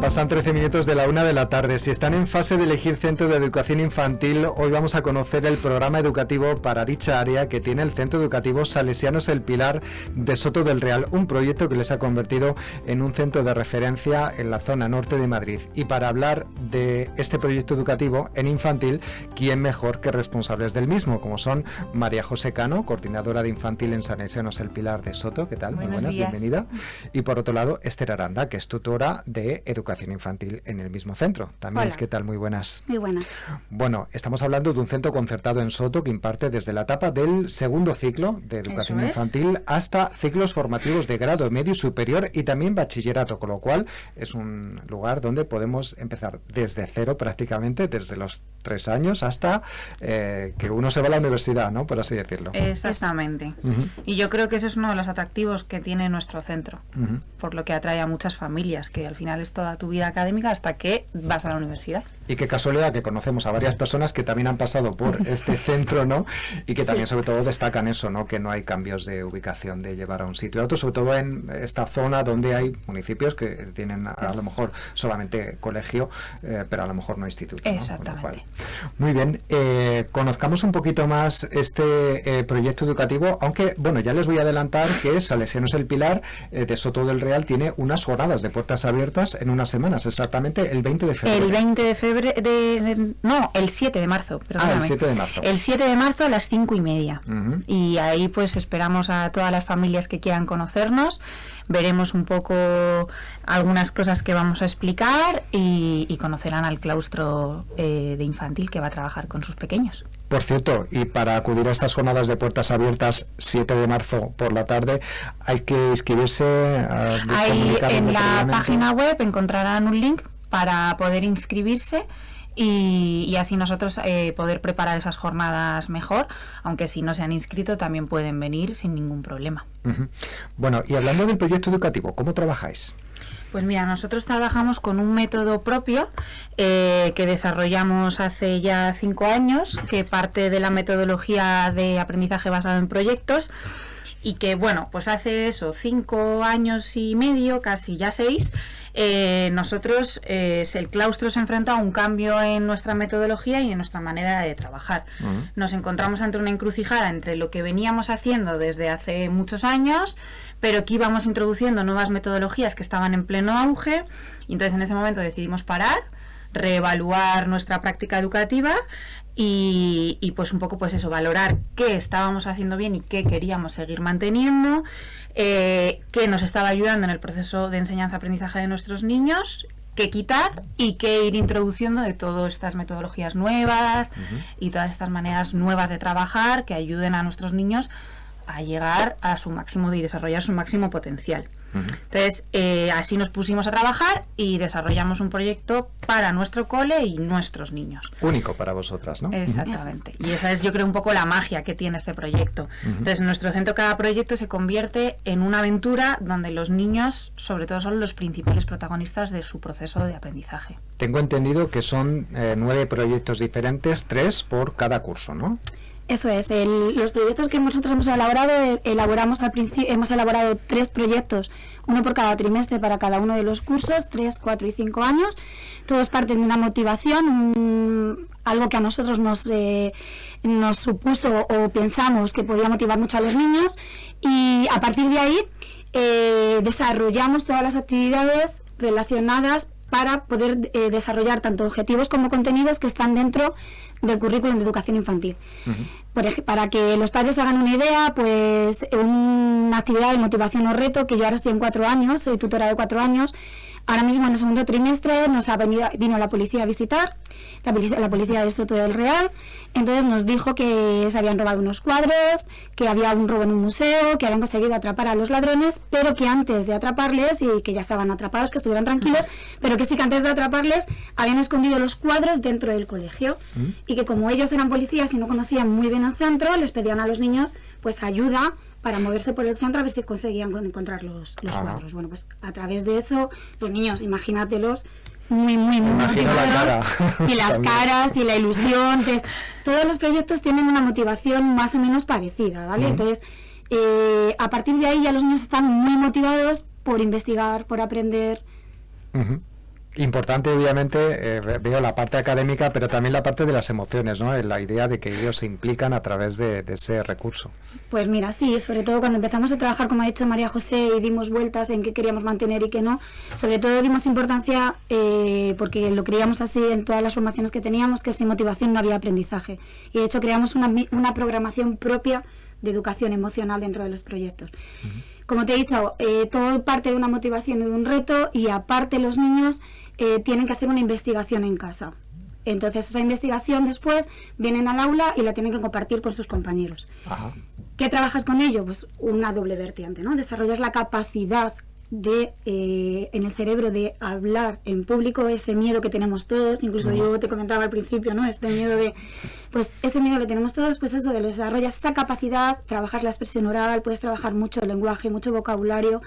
Pasan 13 minutos de la 1 de la tarde. Si están en fase de elegir centro de educación infantil, hoy vamos a conocer el programa educativo para dicha área que tiene el Centro Educativo Salesianos El Pilar de Soto del Real, un proyecto que les ha convertido en un centro de referencia en la zona norte de Madrid. Y para hablar de este proyecto educativo en infantil, ¿quién mejor que responsables del mismo? Como son María José Cano, coordinadora de infantil en Salesianos El Pilar de Soto. ¿Qué tal? Muy buenas, bienvenida. Y por otro lado, Esther Aranda, que es tutora de educación infantil en el mismo centro. También, Hola. ¿Qué tal? Muy buenas. Muy buenas. Bueno, estamos hablando de un centro concertado en Soto que imparte desde la etapa del segundo ciclo de educación infantil hasta ciclos formativos de grado medio y superior y también bachillerato, con lo cual es un lugar donde podemos empezar desde cero prácticamente, desde los 3 años hasta que uno se va a la universidad, ¿no? Por así decirlo. Exactamente. Y yo creo que eso es uno de los atractivos que tiene nuestro centro, por lo que atrae a muchas familias, que al final es toda tu vida académica hasta que vas a la universidad. Y qué casualidad que conocemos a varias personas que también han pasado por este centro, ¿no? Y que también sobre todo destacan eso, ¿no? Que no hay cambios de ubicación de llevar a un sitio a otro, sobre todo en esta zona donde hay municipios que tienen a lo mejor solamente colegio, pero a lo mejor no instituto, ¿no? Exactamente. Muy bien, conozcamos un poquito más este proyecto educativo, aunque, bueno, ya les voy a adelantar que Salesianos El Pilar de Soto del Real tiene unas jornadas de puertas abiertas en unas semanas, exactamente el 20 de febrero. El 20 de febrero, no, el 7 de marzo, perdóname. El 7 de marzo. El 7 de marzo a las 5:30. Y ahí pues esperamos a todas las familias que quieran conocernos. Veremos un poco algunas cosas que vamos a explicar y conocerán al claustro de infantil que va a trabajar con sus pequeños. Por cierto, y para acudir a estas jornadas de puertas abiertas 7 de marzo por la tarde, hay que inscribirse. Ahí en la página web encontrarán un link para poder inscribirse y así nosotros poder preparar esas jornadas mejor, aunque si no se han inscrito también pueden venir sin ningún problema. Bueno, y hablando del proyecto educativo, ¿cómo trabajáis? Pues mira, nosotros trabajamos con un método propio que desarrollamos hace ya 5 años, que parte de la metodología de aprendizaje basado en proyectos y que, bueno, pues hace eso, 5 años y medio, casi ya 6, nosotros, el claustro se enfrenta a un cambio en nuestra metodología y en nuestra manera de trabajar. Nos encontramos ante una encrucijada entre lo que veníamos haciendo desde hace muchos años, pero que íbamos introduciendo nuevas metodologías que estaban en pleno auge, y entonces en ese momento decidimos parar, reevaluar nuestra práctica educativa y pues un poco pues eso, valorar qué estábamos haciendo bien y qué queríamos seguir manteniendo, qué nos estaba ayudando en el proceso de enseñanza-aprendizaje de nuestros niños, qué quitar y qué ir introduciendo de todas estas metodologías nuevas y todas estas maneras nuevas de trabajar que ayuden a nuestros niños a llegar a su máximo y desarrollar su máximo potencial. Entonces, así nos pusimos a trabajar y desarrollamos un proyecto para nuestro cole y nuestros niños. Único para vosotras, ¿no? Exactamente. Y esa es, yo creo, un poco la magia que tiene este proyecto. Entonces, en nuestro centro cada proyecto se convierte en una aventura donde los niños, sobre todo, son los principales protagonistas de su proceso de aprendizaje. Tengo entendido que son 9 proyectos diferentes, 3 por cada curso, ¿no? Eso es, los proyectos que nosotros hemos elaborado, hemos elaborado 3 proyectos, uno por cada trimestre para cada uno de los cursos, 3, 4 y 5 años. Todos parten de una motivación, algo que a nosotros nos supuso o pensamos que podía motivar mucho a los niños, y a partir de ahí desarrollamos todas las actividades relacionadas para poder desarrollar tanto objetivos como contenidos que están dentro del currículum de educación infantil. Para que los padres hagan una idea, pues una actividad de motivación o reto, que yo ahora estoy en 4 años, soy tutora de 4 años, ahora mismo en el segundo trimestre vino la policía a visitar, la policía de Soto del Real, entonces nos dijo que se habían robado unos cuadros, que había un robo en un museo, que habían conseguido atrapar a los ladrones, pero que antes de atraparles, y que ya estaban atrapados, que estuvieran tranquilos, pero que sí que antes de atraparles habían escondido los cuadros dentro del colegio, y que como ellos eran policías y no conocían muy bien el centro, les pedían a los niños pues ayuda para moverse por el centro a ver si conseguían encontrar los cuadros. Bueno, pues a través de eso, los niños, imagínatelos, muy motivados, y las caras y la ilusión. Entonces, todos los proyectos tienen una motivación más o menos parecida, ¿vale? Entonces, a partir de ahí ya los niños están muy motivados por investigar, por aprender. Importante, obviamente, veo la parte académica, pero también la parte de las emociones, ¿no? La idea de que ellos se implican a través de ese recurso. Pues mira, sí, sobre todo cuando empezamos a trabajar, como ha dicho María José, y dimos vueltas en qué queríamos mantener y qué no, sobre todo dimos importancia, porque lo creíamos así en todas las formaciones que teníamos, que sin motivación no había aprendizaje. Y de hecho creamos una programación propia de educación emocional dentro de los proyectos. Como te he dicho, todo parte de una motivación y de un reto, y aparte los niños tienen que hacer una investigación en casa. Entonces esa investigación después vienen al aula y la tienen que compartir con sus compañeros. Ajá. ¿Qué trabajas con ello? Pues una doble vertiente, ¿no? Desarrollas la capacidad de en el cerebro de hablar en público, ese miedo que tenemos todos, incluso yo te comentaba al principio, ¿no? Este miedo de, pues ese miedo lo tenemos todos, pues eso, desarrollas esa capacidad, trabajas la expresión oral, puedes trabajar mucho el lenguaje, mucho vocabulario,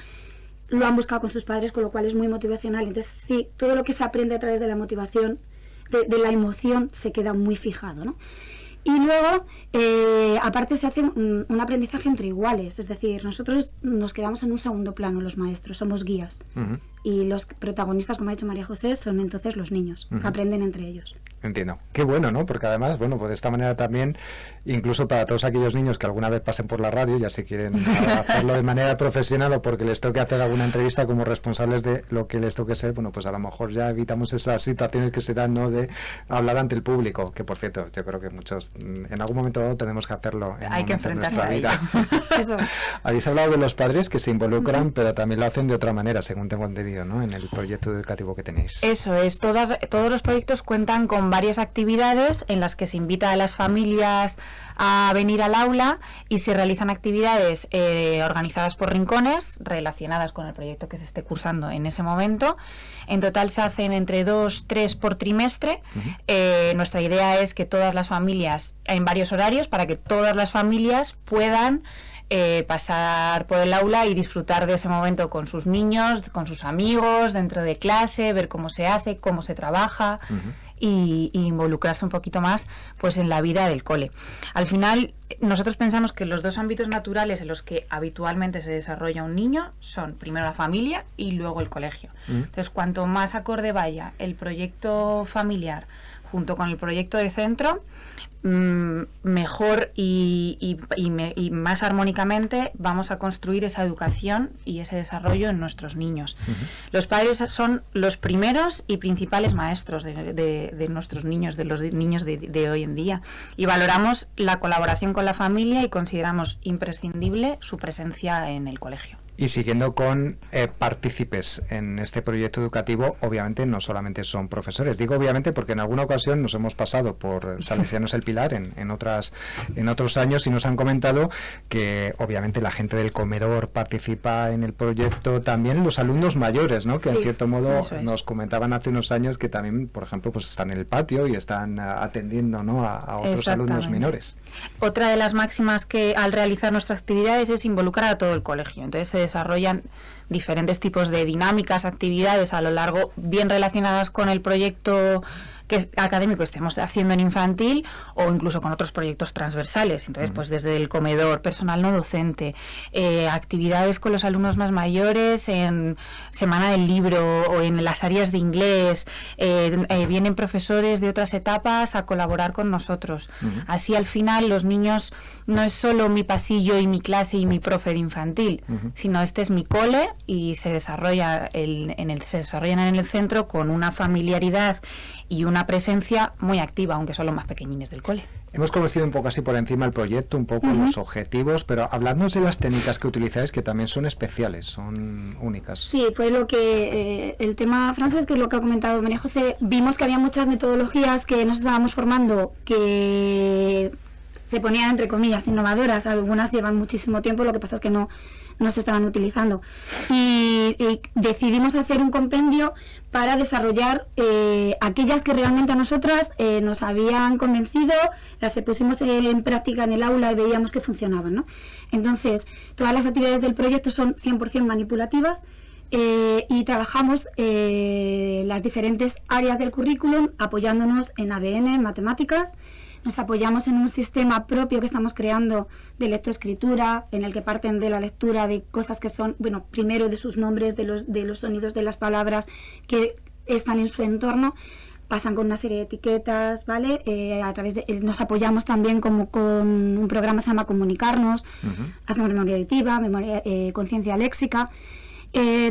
lo han buscado con sus padres, con lo cual es muy motivacional. Entonces sí, todo lo que se aprende a través de la motivación, de la emoción, se queda muy fijado, ¿no? Y luego, aparte se hace un aprendizaje entre iguales, es decir, nosotros nos quedamos en un segundo plano los maestros, somos guías, y los protagonistas, como ha dicho María José, son entonces los niños, aprenden entre ellos. Entiendo. Qué bueno, ¿no? Porque además, bueno, pues de esta manera también, incluso para todos aquellos niños que alguna vez pasen por la radio, ya si quieren hacerlo de manera profesional o porque les toque hacer alguna entrevista como responsables de lo que les toque ser, bueno, pues a lo mejor ya evitamos esas situaciones que se dan, ¿no? De hablar ante el público, que por cierto, yo creo que muchos en algún momento dado tenemos que hacerlo en Hay que enfrentarse nuestra vida. Eso. Habéis hablado de los padres que se involucran, pero también lo hacen de otra manera, según tengo entendido, ¿no? En el proyecto educativo que tenéis. Eso es, todos los proyectos cuentan con varias actividades en las que se invita a las familias a venir al aula y se realizan actividades organizadas por rincones relacionadas con el proyecto que se esté cursando en ese momento. En total se hacen entre 2-3 por trimestre. Nuestra idea es que todas las familias, en varios horarios, para que todas las familias puedan pasar por el aula y disfrutar de ese momento con sus niños, con sus amigos, dentro de clase, ver cómo se hace, cómo se trabaja. Y involucrarse un poquito más pues en la vida del cole. Al final, nosotros pensamos que los dos ámbitos naturales en los que habitualmente se desarrolla un niño son primero la familia y luego el colegio. Entonces, cuanto más acorde vaya el proyecto familiar junto con el proyecto de centro, mejor y más armónicamente vamos a construir esa educación y ese desarrollo en nuestros niños. Los padres son los primeros y principales maestros de nuestros niños, de los niños de hoy en día, y valoramos la colaboración con la familia y consideramos imprescindible su presencia en el colegio. Y siguiendo con partícipes en este proyecto educativo, obviamente no solamente son profesores. Digo obviamente porque en alguna ocasión nos hemos pasado por Salesianos El Pilar en otros años y nos han comentado que obviamente la gente del comedor participa en el proyecto, también los alumnos mayores, ¿no? Que sí, en cierto modo es. nos comentaban hace unos años que también, por ejemplo, pues están en el patio y están atendiendo, ¿no? a otros alumnos menores. Otra de las máximas que al realizar nuestras actividades es involucrar a todo el colegio. Entonces se desarrollan diferentes tipos de dinámicas, actividades a lo largo, bien relacionadas con el proyecto académico estemos haciendo en infantil o incluso con otros proyectos transversales. Entonces, pues desde el comedor, personal no docente, actividades con los alumnos más mayores en Semana del Libro o en las áreas de inglés, vienen profesores de otras etapas a colaborar con nosotros. Así al final los niños no es solo mi pasillo y mi clase y mi profe de infantil, sino este es mi cole y se desarrollan en el centro con una familiaridad y una presencia muy activa, aunque son los más pequeñines del cole. Hemos conocido un poco así por encima el proyecto, un poco los objetivos, pero habladnos de las técnicas que utilizáis, que también son especiales, son únicas. Sí, fue lo que el tema, Frances, que es lo que ha comentado María José, vimos que había muchas metodologías que nos estábamos formando que se ponían entre comillas innovadoras, algunas llevan muchísimo tiempo, lo que pasa es que no se estaban utilizando, y decidimos hacer un compendio para desarrollar aquellas que realmente a nosotras nos habían convencido, las pusimos en práctica en el aula y veíamos que funcionaban, ¿no? Entonces, todas las actividades del proyecto son 100% manipulativas, y trabajamos las diferentes áreas del currículum apoyándonos en ABN, en matemáticas. Nos apoyamos en un sistema propio que estamos creando de lectoescritura, en el que parten de la lectura de cosas que son, bueno, primero de sus nombres, de los sonidos de las palabras, que están en su entorno, pasan con una serie de etiquetas, ¿vale? A través de, nos apoyamos también como con un programa que se llama Comunicarnos, hacemos memoria auditiva, conciencia léxica.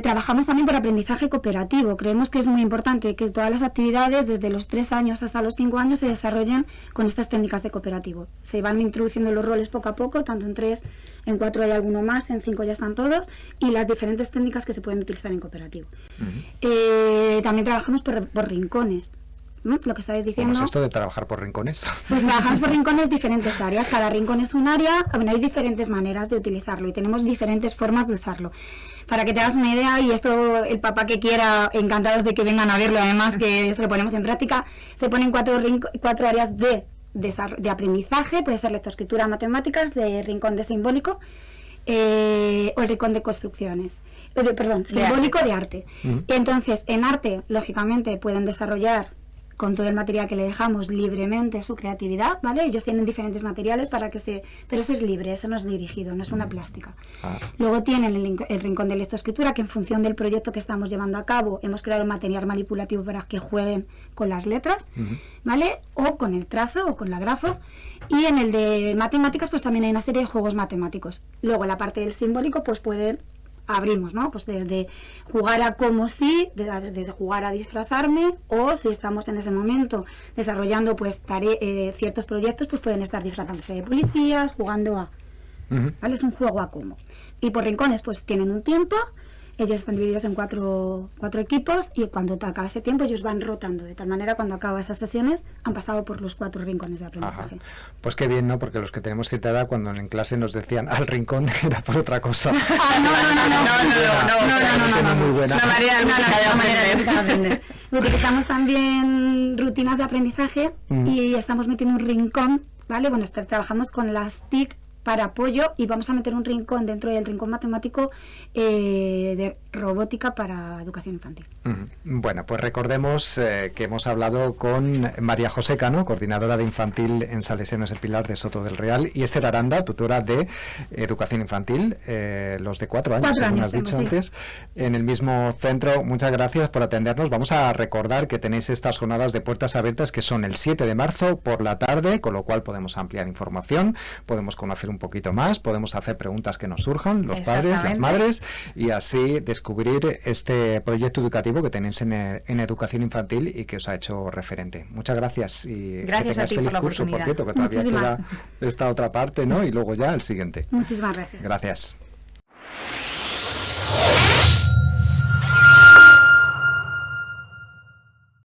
Trabajamos también por aprendizaje cooperativo. Creemos que es muy importante que todas las actividades, desde los 3 años hasta los 5 años, se desarrollen con estas técnicas de cooperativo. Se van introduciendo los roles poco a poco, tanto en 3, en 4 hay alguno más, en 5 ya están todos, y las diferentes técnicas que se pueden utilizar en cooperativo. También trabajamos por rincones. Lo que estabais diciendo. ¿Cómo es esto de trabajar por rincones? Pues trabajamos por rincones, diferentes áreas. Cada rincón es un área. Bueno, hay diferentes maneras de utilizarlo y tenemos diferentes formas de usarlo. Para que te hagas una idea, y esto el papá que quiera, encantados de que vengan a verlo, además que se lo ponemos en práctica, se ponen 4 áreas de aprendizaje. Puede ser lectoescritura, matemáticas, de rincón de simbólico, o el rincón de construcciones, simbólico de arte. Entonces, en arte, lógicamente, pueden desarrollar con todo el material que le dejamos libremente su creatividad, ¿vale? Ellos tienen diferentes materiales para que pero eso es libre, eso no es dirigido, no es una plástica. Luego tienen el rincón de lectoescritura, que en función del proyecto que estamos llevando a cabo, hemos creado material manipulativo para que jueguen con las letras, ¿vale? O con el trazo o con la grafo. Y en el de matemáticas, pues también hay una serie de juegos matemáticos. Luego la parte del simbólico, pues abrimos, ¿no? Pues desde jugar a como si, desde jugar a disfrazarme, o si estamos en ese momento desarrollando pues ciertos proyectos, pues pueden estar disfrazándose de policías, jugando a... ¿Vale? Es un juego a como. Y por rincones pues tienen un tiempo, ellos están divididos en cuatro equipos, y cuando acaba ese tiempo ellos van rotando, de tal manera cuando acaba esas sesiones han pasado por los 4 rincones de aprendizaje. Pues qué bien, ¿no? Porque los que tenemos cierta edad, cuando en clase nos decían al rincón, era por otra cosa. No. Muy buena. Es una manera de aprender. Utilizamos también rutinas de aprendizaje y estamos metiendo un rincón, ¿vale? Bueno, trabajamos con las TIC para apoyo, y vamos a meter un rincón dentro del rincón matemático de robótica para educación infantil. Bueno, pues recordemos que hemos hablado con María José Cano, coordinadora de infantil en Salesianos El Pilar de Soto del Real, y Esther Aranda, tutora de educación infantil, los de 4 años, según has dicho antes, en el mismo centro. Muchas gracias por atendernos. Vamos a recordar que tenéis estas jornadas de puertas abiertas, que son el 7 de marzo por la tarde, con lo cual podemos ampliar información, podemos conocer un poquito más, podemos hacer preguntas que nos surjan, los padres, las madres, y así descubrir este proyecto educativo que tenéis en educación infantil y que os ha hecho referente. Muchas gracias, y gracias que tengáis feliz curso, por cierto, que todavía queda esta otra parte, ¿no? Y luego ya el siguiente. Muchísimas gracias. Gracias.